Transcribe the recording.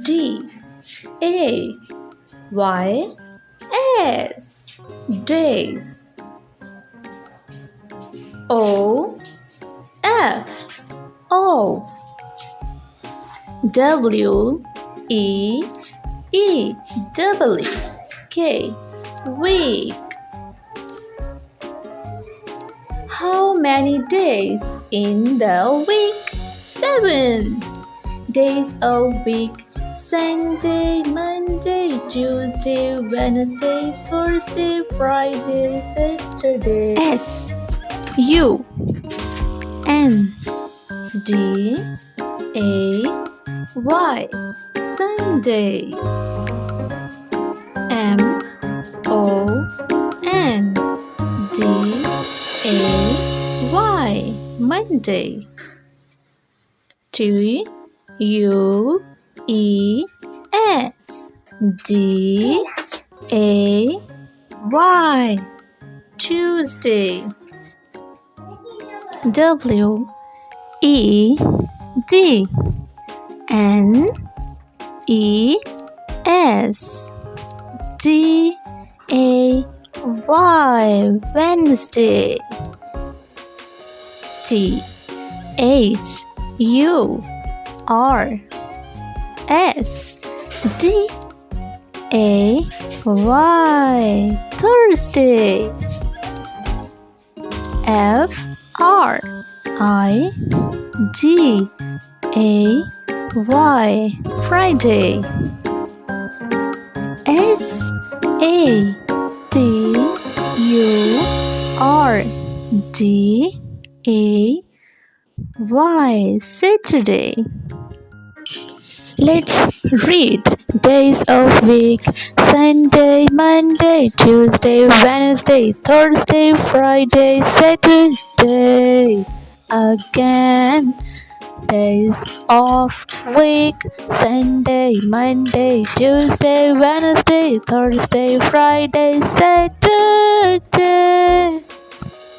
D A Y S days. O F O W E W K week. How many days in the week? 7 days a week. Sunday, Monday, Tuesday, Wednesday, Thursday, Friday, Saturday. S U N D A Y Sunday. M O N D A Y Monday. T U E S D A Y Tuesday. W E D N E S D A Y Wednesday. T H U R S D A Y Thursday. F R I D A Y Friday. S A T U R D A Y Saturday. Let's read days of week: Sunday, Monday, Tuesday, Wednesday, Thursday, Friday, Saturday. Again, days of week: Sunday, Monday, Tuesday, Wednesday, Thursday, Friday, Saturday.